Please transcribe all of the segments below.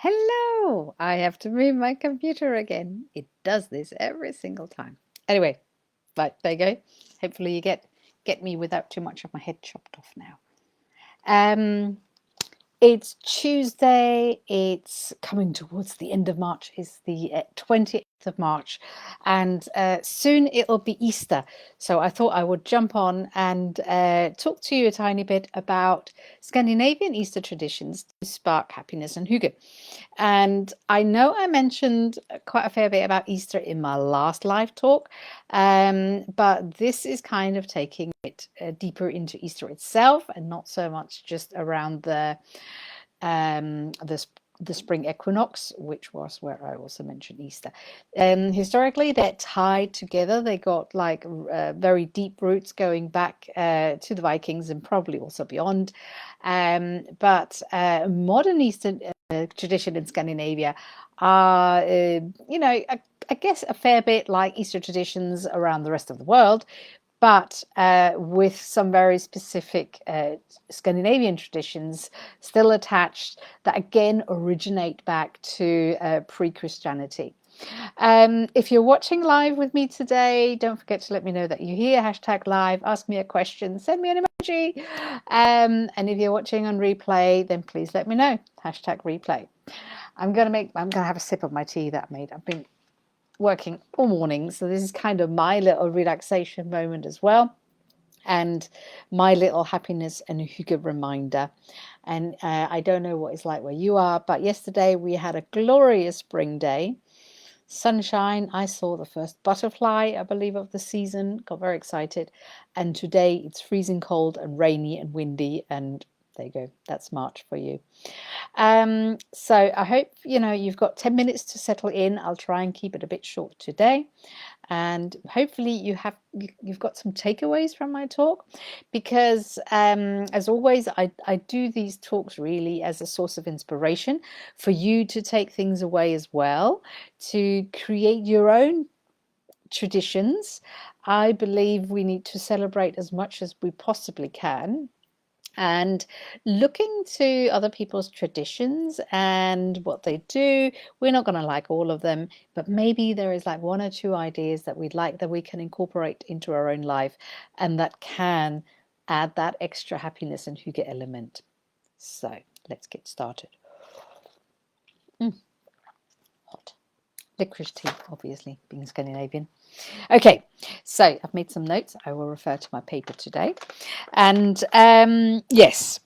Hello! I have to move my computer again. It does this every single time. Anyway, right, there you go. Hopefully you get me without too much of my head chopped off now. Um, it's Tuesday. It's coming towards the end of March. It's the 20th of March, and soon it'll be Easter. So I thought I would jump on and talk to you a tiny bit about Scandinavian Easter traditions to spark happiness and hygge. And I know I mentioned quite a fair bit about Easter in my last live talk, but this is kind of taking it deeper into Easter itself and not so much just around um, the the spring equinox, which was where I also mentioned Easter. Historically, they're tied together. They got like very deep roots going back to the Vikings and probably also beyond. But modern Eastern tradition in Scandinavia are, I guess a fair bit like Easter traditions around the rest of the world, but with some very specific Scandinavian traditions still attached that again originate back to pre-Christianity. If you're watching live with me today, don't forget to let me know that you're here. Hashtag live, ask me a question, send me an emoji. And if you're watching on replay, then please let me know. Hashtag replay. I'm gonna have a sip of my tea that I made. I've been working all morning, so this is kind of my little relaxation moment as well, and my little happiness and hygge reminder. And I don't know what it's like where you are, but yesterday we had a glorious spring day, sunshine. I saw the first butterfly, I believe, of the season, got very excited. And today it's freezing cold and rainy and windy, and there you go, that's March for you. So I hope you've got 10 minutes to settle in. I'll try and keep it a bit short today, and hopefully you've got some takeaways from my talk, because as always I do these talks really as a source of inspiration for you to take things away as well, to create your own traditions. I believe we need to celebrate as much as we possibly can, and looking to other people's traditions and what they do. We're not going to like all of them, but maybe there is like one or two ideas that we'd like that we can incorporate into our own life, and that can add that extra happiness and hygge element. So let's get started. Hot licorice tea, obviously, being Scandinavian. Okay, so I've made some notes. I will refer to my paper today. And yes,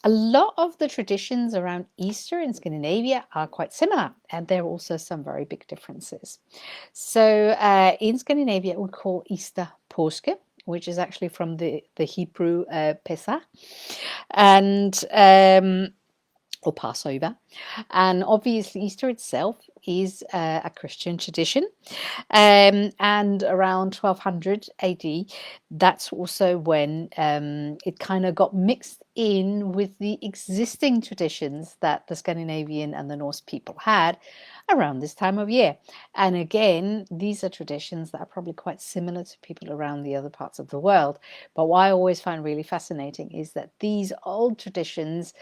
a lot of the traditions around Easter in Scandinavia are quite similar, and there are also some very big differences. So in Scandinavia, we call Easter påske, which is actually from the Hebrew Pesach, and or Passover. And obviously, Easter itself is a Christian tradition. And around 1200 AD, that's also when it kind of got mixed in with the existing traditions that the Scandinavian and the Norse people had around this time of year. And again, these are traditions that are probably quite similar to people around the other parts of the world. But what I always find really fascinating is that these old traditions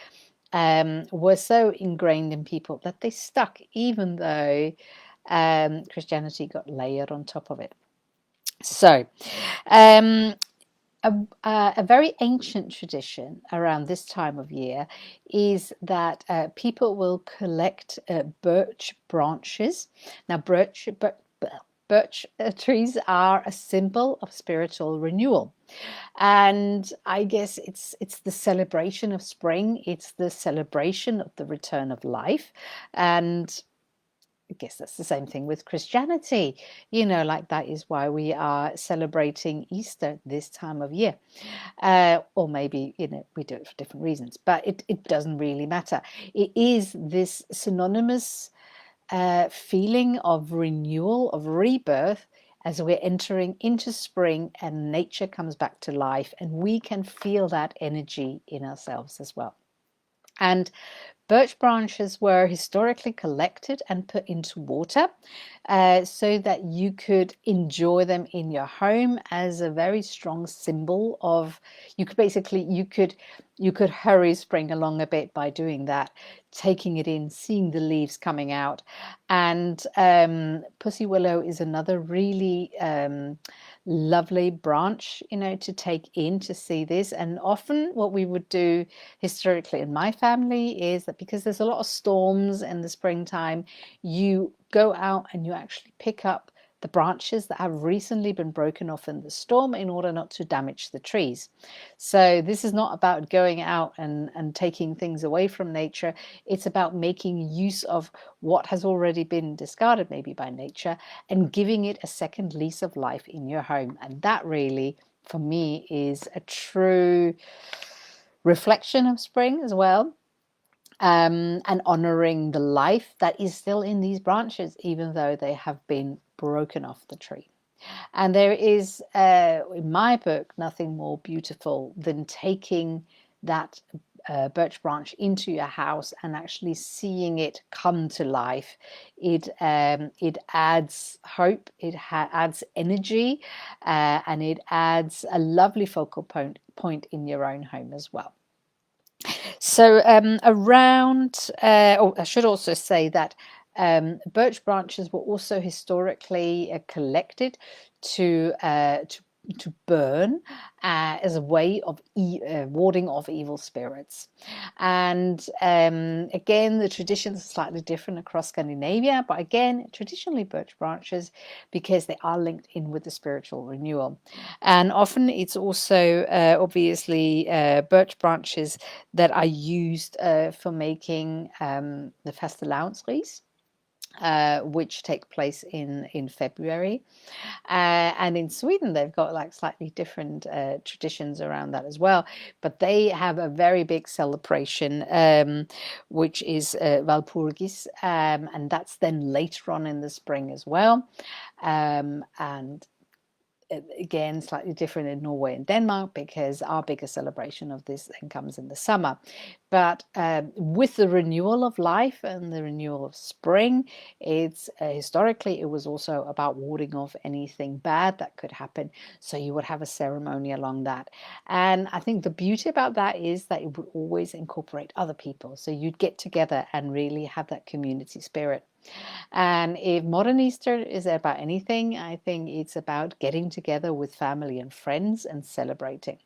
were so ingrained in people that they stuck, even though Christianity got layered on top of it. So, a very ancient tradition around this time of year is that people will collect birch branches. Now, birch trees are a symbol of spiritual renewal, and I guess it's the celebration of spring. It's the celebration of the return of life, and I guess that's the same thing with Christianity. Like that is why we are celebrating Easter this time of year. Or maybe, we do it for different reasons, but it doesn't really matter. It is this synonymous feeling of renewal, of rebirth, as we're entering into spring and nature comes back to life, and we can feel that energy in ourselves as well. And Birch branches were historically collected and put into water so that you could enjoy them in your home as a very strong symbol of, you could basically, you could hurry spring along a bit by doing that, taking it in, seeing the leaves coming out. And pussy willow is another really lovely branch, to take in to see this. And often what we would do historically in my family is that because there's a lot of storms in the springtime, you go out and you actually pick up the branches that have recently been broken off in the storm in order not to damage the trees. So this is not about going out and taking things away from nature. It's about making use of what has already been discarded maybe by nature and giving it a second lease of life in your home. And that really, for me, is a true reflection of spring as well. And honoring the life that is still in these branches, even though they have been broken off the tree. And there is, in my book, nothing more beautiful than taking that birch branch into your house and actually seeing it come to life. It adds hope, it adds energy, and it adds a lovely focal point in your own home as well. So I should also say that birch branches were also historically collected to burn as a way of warding off evil spirits. And again, the traditions are slightly different across Scandinavia, but again, traditionally birch branches, because they are linked in with the spiritual renewal. And often it's also obviously birch branches that are used for making the fastelavnsris, which take place in February. And in Sweden, they've got like slightly different traditions around that as well. But they have a very big celebration, which is Walpurgis, and that's then later on in the spring as well. And again, slightly different in Norway and Denmark, because our biggest celebration of this then comes in the summer. But with the renewal of life and the renewal of spring, it's historically it was also about warding off anything bad that could happen. So you would have a ceremony along that. And I think the beauty about that is that it would always incorporate other people. So you'd get together and really have that community spirit. And if modern Easter is about anything, I think it's about getting together with family and friends and celebrating.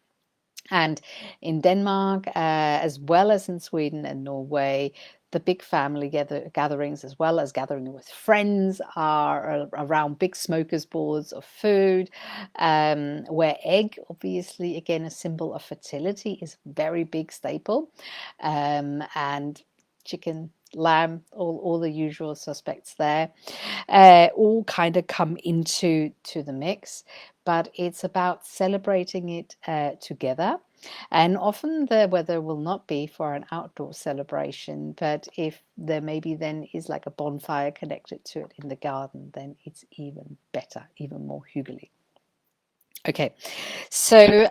And in Denmark, as well as in Sweden and Norway, the big family gatherings, as well as gathering with friends, are around big smokers boards of food, where egg, obviously, again, a symbol of fertility, is a very big staple, and chicken, lamb, all the usual suspects there, all kind of come into the mix. But it's about celebrating it together. And often the weather will not be for an outdoor celebration, but if there maybe then is like a bonfire connected to it in the garden, then it's even better, even more hygge. Okay, so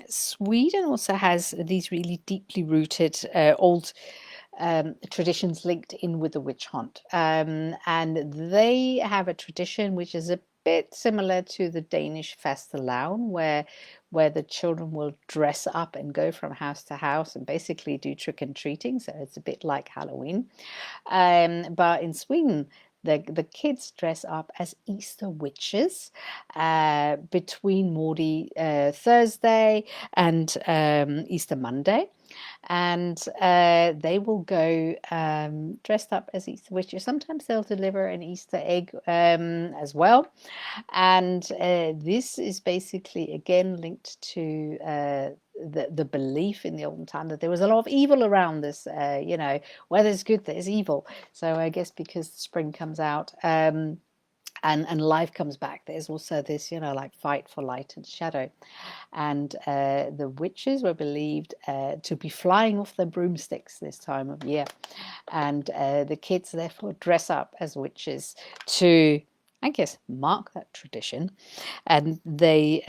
Sweden also has these really deeply rooted old traditions linked in with the witch hunt. And they have a tradition which is a bit similar to the Danish fastelavn, where the children will dress up and go from house to house and basically do trick and treating. So it's a bit like Halloween. But in Sweden, the kids dress up as Easter witches between Maundy Thursday and Easter Monday. And they will go dressed up as Easter witches. Sometimes they'll deliver an Easter egg as well. And this is basically, again, linked to the belief in the olden time that there was a lot of evil around this, where there's good, there's evil. So I guess because spring comes out, and life comes back, there's also this, like fight for light and shadow. And the witches were believed to be flying off their broomsticks this time of year. And the kids therefore dress up as witches to, I guess, mark that tradition. And they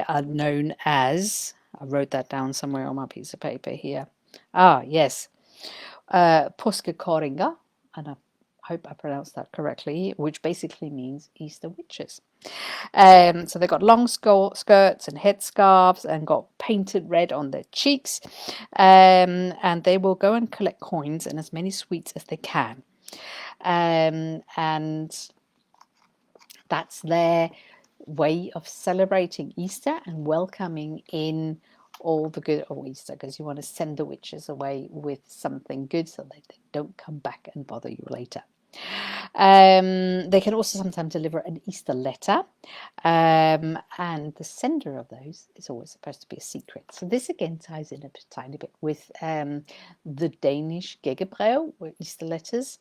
are known as, I wrote that down somewhere on my piece of paper here. Ah, yes. påskekoringar, and I hope I pronounced that correctly, which basically means Easter witches. So they've got long skirts and headscarves and got painted red on their cheeks. And they will go and collect coins and as many sweets as they can. And that's their way of celebrating Easter and welcoming in all the good of Easter, because you want to send the witches away with something good so that they don't come back and bother you later. They can also sometimes deliver an Easter letter, and the sender of those is always supposed to be a secret. So this again ties in a tiny bit with the Danish hygge, or Easter letters,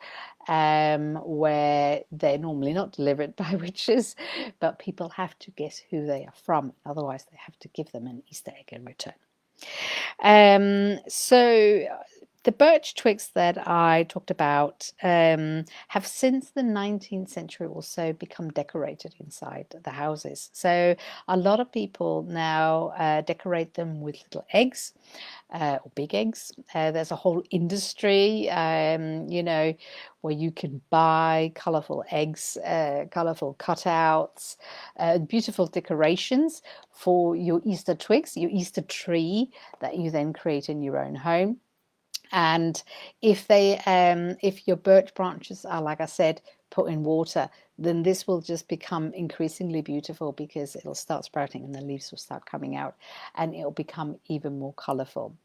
where they're normally not delivered by witches, but people have to guess who they are from. Otherwise, they have to give them an Easter egg in return. So the birch twigs that I talked about have since the 19th century or so become decorated inside the houses. So a lot of people now decorate them with little eggs. Or big eggs. There's a whole industry, where you can buy colourful eggs, colourful cutouts, beautiful decorations for your Easter twigs, your Easter tree that you then create in your own home. And if your birch branches are, like I said, put in water, then this will just become increasingly beautiful because it'll start sprouting and the leaves will start coming out and it'll become even more colorful.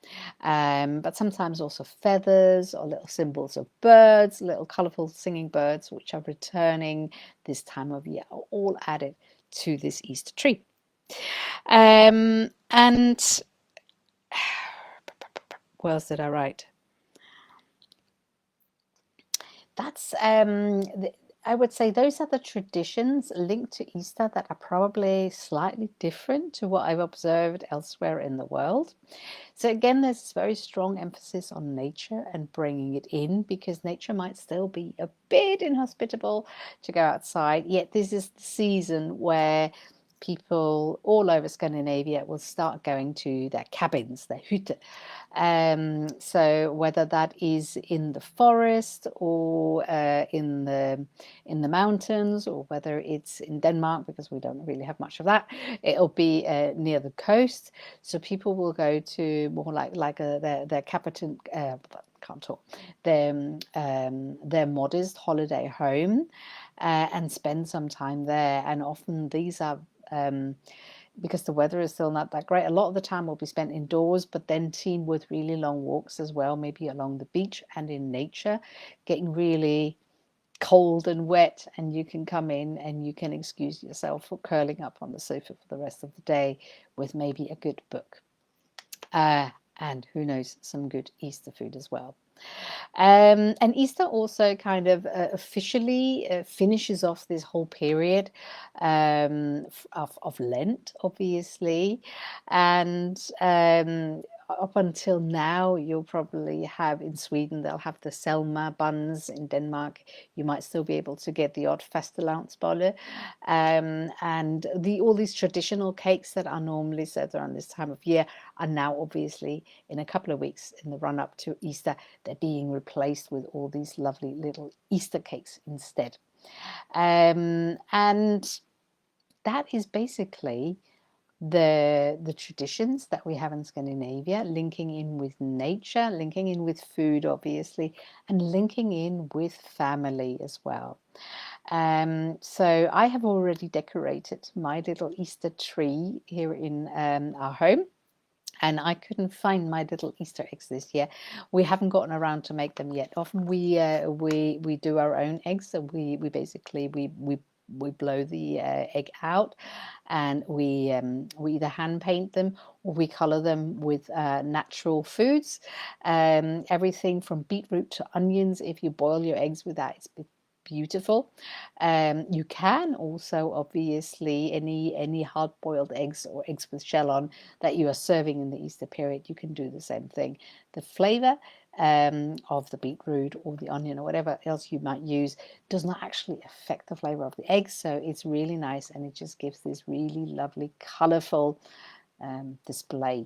But sometimes also feathers or little symbols of birds, little colorful singing birds which are returning this time of year, are all added to this Easter tree. And what else did I write? That's I would say those are the traditions linked to Easter that are probably slightly different to what I've observed elsewhere in the world. So again, there's this very strong emphasis on nature and bringing it in, because nature might still be a bit inhospitable to go outside, yet this is the season where people all over Scandinavia will start going to their cabins, their hygge. So whether that is in the forest or in the mountains, or whether it's in Denmark, because we don't really have much of that, it'll be near the coast. So people will go to more like their capital. Can't talk. Their modest holiday home, and spend some time there. And often these are because the weather is still not that great. A lot of the time will be spent indoors, but then teamed with really long walks as well, maybe along the beach and in nature, getting really cold and wet, and you can come in and you can excuse yourself for curling up on the sofa for the rest of the day with maybe a good book. And who knows, some good Easter food as well. And Easter also kind of officially finishes off this whole period of Lent, obviously. And up until now, you'll probably have in Sweden, they'll have the Selma buns. In Denmark, you might still be able to get the odd fastelavnsbolle. And all these traditional cakes that are normally served around this time of year are now obviously in a couple of weeks in the run up to Easter, they're being replaced with all these lovely little Easter cakes instead. And that is basically the traditions that we have in Scandinavia, linking in with nature, linking in with food, obviously, and linking in with family as well. So I have already decorated my little Easter tree here in our home. And I couldn't find my little Easter eggs this year. We haven't gotten around to make them yet. Often we do our own eggs. So we basically blow the egg out, and we either hand paint them or we color them with natural foods. Everything from beetroot to onions. If you boil your eggs with that, it's beautiful. You can also obviously any hard-boiled eggs or eggs with shell on that you are serving in the Easter period, you can do the same thing. The flavor of the beetroot or the onion or whatever else you might use does not actually affect the flavor of the eggs, so it's really nice, and it just gives this really lovely colorful display.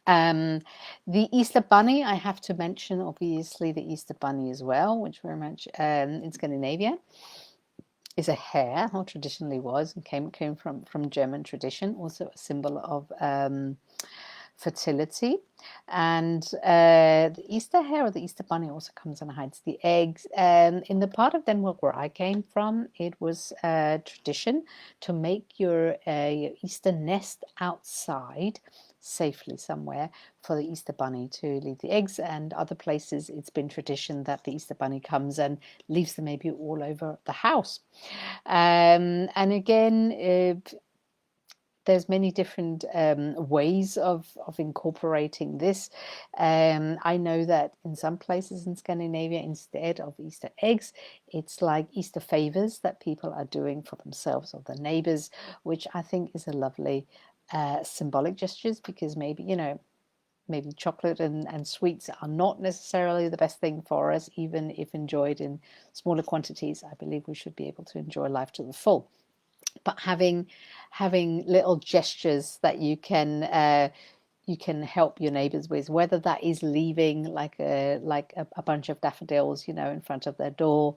The Easter Bunny, I have to mention, obviously, the Easter Bunny as well, which very much in Scandinavia is a hare, or traditionally was, and came from German tradition, also a symbol of fertility. And the Easter hare or the Easter bunny also comes and hides the eggs. In the part of Denmark where I came from, it was a tradition to make your Easter nest outside safely somewhere for the Easter bunny to leave the eggs. And other places it's been tradition that the Easter bunny comes and leaves them maybe all over the house. And again, there's many different ways of incorporating this. I know that in some places in Scandinavia, instead of Easter eggs, it's like Easter favors that people are doing for themselves or their neighbors, which I think is a lovely symbolic gestures, because maybe, you know, maybe chocolate and sweets are not necessarily the best thing for us, even if enjoyed in smaller quantities. I believe we should be able to enjoy life to the full. But having little gestures that you can help your neighbors with, whether that is leaving like a bunch of daffodils, you know, in front of their door,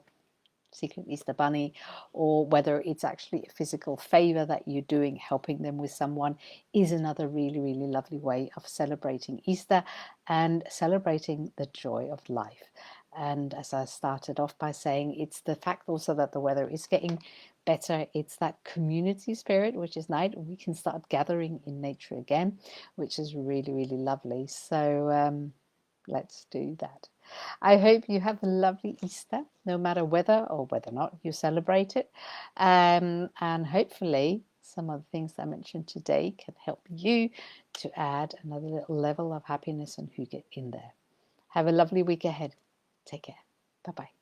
secret Easter bunny, or whether it's actually a physical favor that you're doing, helping them with someone, is another really, really lovely way of celebrating Easter and celebrating the joy of life. And as I started off by saying, it's the fact also that the weather is getting better. It's that community spirit, which is nice. We can start gathering in nature again, which is really, really lovely. So let's do that. I hope you have a lovely Easter, no matter whether or whether not you celebrate it. And hopefully some of the things I mentioned today can help you to add another little level of happiness and hygge in there. Have a lovely week ahead. Take care. Bye-bye.